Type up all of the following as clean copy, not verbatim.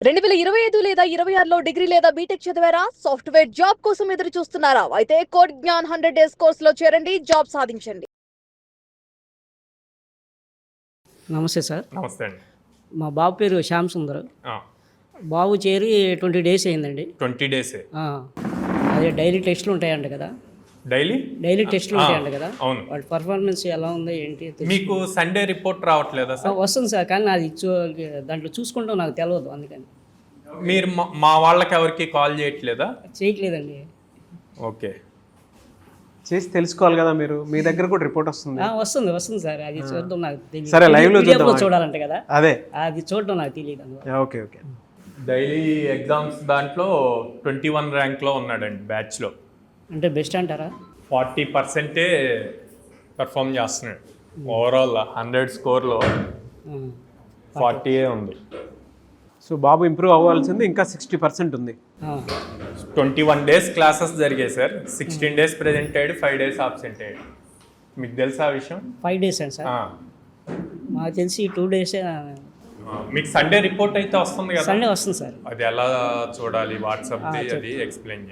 2025 లేదా 26లో డిగ్రీ లేదా బీటెక్ చదివారా? సాఫ్ట్వేర్ జాబ్ కోసం ఎదురు చూస్తున్నారా? అయితే కోడ్ జ్ఞాన్ 100 డేస్ కోర్సులో చేరండి, జాబ్ సాధించండి. నమస్తే సార్. నమస్తే అండి. మా బాబు పేరు శ్యామ్ సుందర్. బాబు చేరి 20 డేస్ అయిందండి. 20 డేసే. అదే డైలీ టెస్ట్లు ఉంటాయంట కదా. డైలీ టెస్ట్లు ఉంటాయంట కదా. అవును. వాళ్ళ పర్ఫార్మెన్స్ ఎలా ఉందో ఏంటి మీకు సండే రిపోర్ట్ రావట్లేదా సార్? వస్తుంది సార్, కానీ అది దాంట్లో చూసుకుంటాం నాకు తెలియదు, అందుకని. మీరు మా వాళ్ళకి ఎవరికి కాల్ చేయట్లేదా? చేయట్లేదండి. ఓకే, చేసి తెలుసుకోవాలి కదా మీరు. మీ దగ్గర కూడా రిపోర్ట్ వస్తుంది. వస్తుంది సార్, అది చూడడం నాకు తెలియదు. సరే, లైవ్ లో చూడాలంట కదా. అదే, అది చూడడం నాకు తెలియదు. ఓకే. డైలీ ఎగ్జామ్స్ దాంట్లో 21 ర్యాంక్లో ఉన్నాడండి బ్యాచ్లో. అంటే బెస్ట్ అంటారా? 40% పెర్ఫామ్ చేస్తున్నాడు. ఓవరాల్ 100 స్కోర్లో 40 ఉంది. సో బాబు ఇంప్రూవ్ అవ్వాల్సింది ఇంకా 60% ఉంది. 21 డేస్ క్లాసెస్ జరిగాయి సార్. 16 డేస్ ప్రెజెంట్ అయ్యాడు, 5 డేస్ ఆబ్సెంట్ అయ్యాడు. మీకు తెలుసా ఆ విషయం? 5 డేస్ అండి సార్. మాకు తెలిసి 2 డేసే. మీకు సండే రిపోర్ట్ అయితే వస్తుంది కదా? సండే వస్తుంది సార్. అది ఎలా చూడాలి? వాట్సాప్ అది ఎక్స్ప్లెయిన్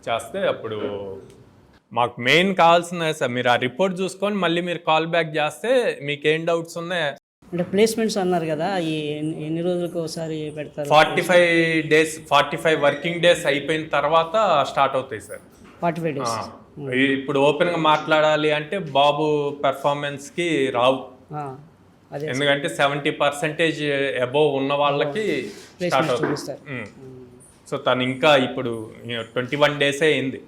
చేస్తే అప్పుడు మాకు మెయిన్ కావాల్సిన సార్, మీరు ఆ రిపోర్ట్ చూసుకొని మళ్ళీ మీరు కాల్ బ్యాక్ చేస్తే మీకు ఏం డౌట్స్ ఉన్నాయి. అంటే ప్లేస్మెంట్స్ అన్నారు కదా, ఎన్ని రోజులకు ఒకసారి పెడతారు? 45 డేస్, 45 వర్కింగ్ డేస్ అయిపోయిన తర్వాత స్టార్ట్ అవుతాయి సార్. 45 డేస్. ఇప్పుడు ఓపెన్గా మాట్లాడాలి అంటే బాబు పెర్ఫార్మెన్స్కి రావు. ఎందుకంటే 70% అబోవ్ ఉన్న వాళ్ళకి స్టార్ట్ అవుతుంది. సో తను ఇంకా ఇప్పుడు 21 డేసే అయింది,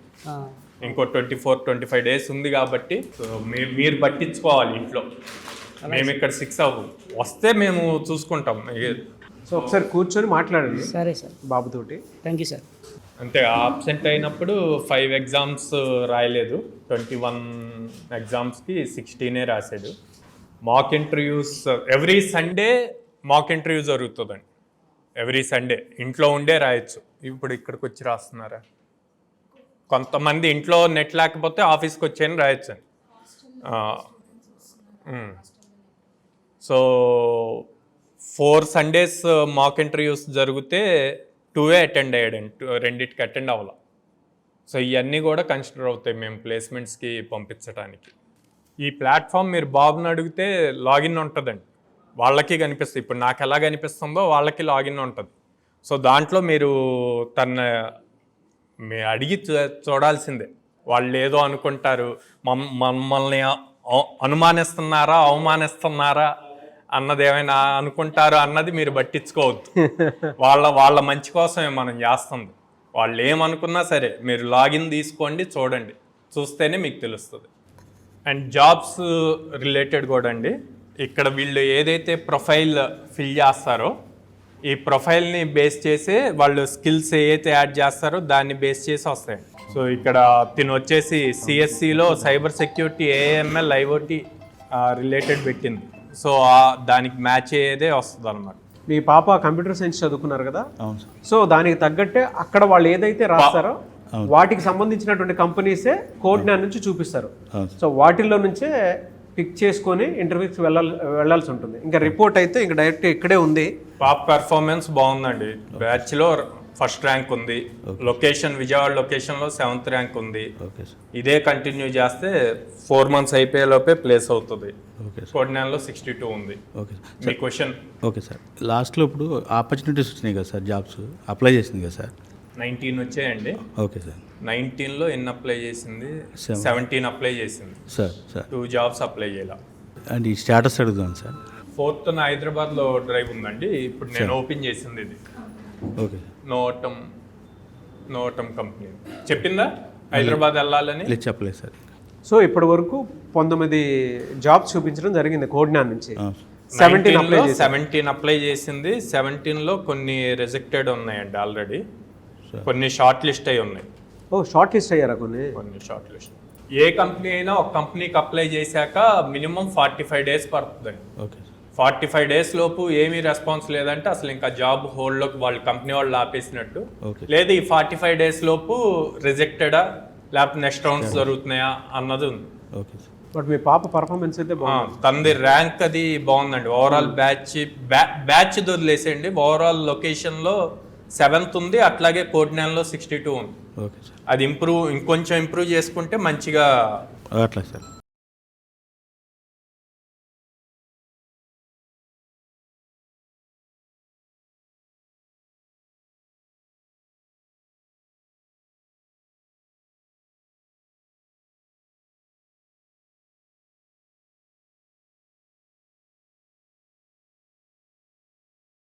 ఇంకో 24-25 డేస్ ఉంది కాబట్టి మీరు పట్టించుకోవాలి ఇంట్లో. మేము ఇక్కడ 6 వస్తే మేము చూసుకుంటాం. సో ఒకసారి కూర్చొని మాట్లాడండి. సరే సార్, బాబుతోటి. Thank you sir. అంతే, ఆబ్సెంట్ అయినప్పుడు 5 ఎగ్జామ్స్ రాయలేదు, 21 ఎగ్జామ్స్కి 16 రాశాడు. Mock interviews every Sunday mock interview జరుగుతుందండి. ఎవ్రీ సండే ఇంట్లో ఉండే రాయొచ్చు. ఇప్పుడు ఇక్కడికి వచ్చి రాస్తున్నారా? కొంతమంది ఇంట్లో నెట్ లేకపోతే ఆఫీస్కి వచ్చేని రాయొచ్చు అండి. సో 4 సండేస్ మాక్ ఇంటర్వ్యూస్ జరిగితే 2 అటెండ్ అయ్యాడండి, 2కి అటెండ్ అవ్వాల. సో ఇవన్నీ కూడా కన్సిడర్ అవుతాయి మేము ప్లేస్మెంట్స్కి పంపించడానికి. ఈ ప్లాట్ఫామ్ మీరు బాబుని అడిగితే లాగిన్ ఉంటుందండి, వాళ్ళకి కనిపిస్తుంది. ఇప్పుడు నాకు ఎలా కనిపిస్తుందో వాళ్ళకి లాగిన్ ఉంటుంది. సో దాంట్లో మీరు మీరు అడిగి చూడాల్సిందే. వాళ్ళు ఏదో అనుకుంటారు, మమ్మల్ని అనుమానిస్తున్నారా అవమానిస్తున్నారా అన్నది ఏమైనా అనుకుంటారు అన్నది మీరు పట్టించుకోవద్దు. వాళ్ళ మంచి కోసమే మనం చేస్తుంది. వాళ్ళు ఏమనుకున్నా సరే మీరు లాగిన్ తీసుకోండి, చూడండి, చూస్తేనే మీకు తెలుస్తుంది. అండ్ జాబ్స్ రిలేటెడ్ కూడా అండి, ఇక్కడ వీళ్ళు ఏదైతే ప్రొఫైల్ ఫిల్ చేస్తారో ఈ ప్రొఫైల్ని బేస్ చేసే వాళ్ళు స్కిల్స్ ఏదైతే యాడ్ చేస్తారో దాన్ని బేస్ చేసి వస్తాయి. సో ఇక్కడ తిను వచ్చేసి సిఎస్సిలో cyber security, AML, IOT related పెట్టింది. సో దానికి మ్యాచ్ అయ్యేదే వస్తుంది అనమాట. మీ పాప కంప్యూటర్ సైన్స్ చదువుకున్నారు కదా, సో దానికి తగ్గట్టే అక్కడ వాళ్ళు ఏదైతే రాస్తారో వాటికి సంబంధించినటువంటి కంపెనీసే కోడ్ జ్ఞాన్ నుంచి చూపిస్తారు. సో వాటిల్లో నుంచే పిక్ చేసుకొని ఇంటర్వ్యూకి వెళ్ళాల్సి ఉంటుంది. ఇంకా రిపోర్ట్ అయితే ఇంకా డైరెక్ట్ ఇక్కడే ఉంది. పాప పెర్ఫార్మెన్స్ బాగుందండి. బ్యాచ్లో ఫస్ట్ ర్యాంక్ ఉంది. లొకేషన్ విజయవాడ లొకేషన్లో 7th ర్యాంక్ ఉంది. ఇదే కంటిన్యూ చేస్తే 4 మంత్స్ అయిపోయే లోపే ప్లేస్ అవుతుంది. కోడ్ జ్ఞాన్లో 62 ఉంది. మీ క్వశ్చన్? ఓకే సార్, లాస్ట్లో ఇప్పుడు ఆపర్చునిటీస్ వచ్చినాయి కదా సార్, జాబ్స్ అప్లై చేసింది కదా సార్? 19 వచ్చాయండి. Okay sir. 19లో ఎన్ని అప్లై చేసింది? 17 అప్లై చేసింది సార్. 2 జాబ్స్ అప్లై చేయాల. అండ్ ఈ స్టేటస్ అడుగుదాం సార్. 4th హైదరాబాద్లో డ్రైవ్ ఉందండి. ఇప్పుడు నేను ఓపెన్ చేసింది ఇది. ఓకే. నోటం కంపెనీ చెప్పిందా హైదరాబాద్ వెళ్ళాలని? చెప్పలేదు సార్. సో ఇప్పటి వరకు 19 జాబ్స్ చూపించడం జరిగింది కోడ్ జ్ఞాన్ నుంచి. 17 అప్లై చేసింది. 17లో కొన్ని రిజెక్టెడ్ ఉన్నాయండి ఆల్రెడీ, కొన్ని షార్ట్ లిస్ట్ అయి ఉన్నాయి. షార్ట్ లిస్ట్ అయ్యారా? కొన్ని షార్ట్ లిస్ట్. ఏ కంపెనీ అయినా ఒక కంపెనీకి అప్లై చేశాక మినిమం 45 డేస్ పడుతుందండి. ఓకే. 45 డేస్ లోపు ఏమీ రెస్పాన్స్ లేదంటే అసలు ఇంకా జాబ్ హోల్డ్లోకి వాళ్ళు కంపెనీ వాళ్ళు ఆపేసినట్టు. లేదు ఈ 45 డేస్ లోపు రిజెక్టెడా లేకపోతే నెక్స్ట్ రౌండ్స్ జరుగుతున్నాయా అన్నది ఉంది. ఓకే. బట్ మీ పాప పర్ఫార్మెన్స్ అయితే బాగుంది. తనది ర్యాంక్ అది బాగుందండి. ఓవరాల్ బ్యాచ్ వదిలేసేయండి, ఓవరాల్ లొకేషన్లో 7th ఉంది, అట్లాగే కోడ్నాన్లో 62 ఉంది. ఓకే సార్, అది ఇంకొంచెం ఇంప్రూవ్ చేసుకుంటే మంచిగా అట్లా సార్.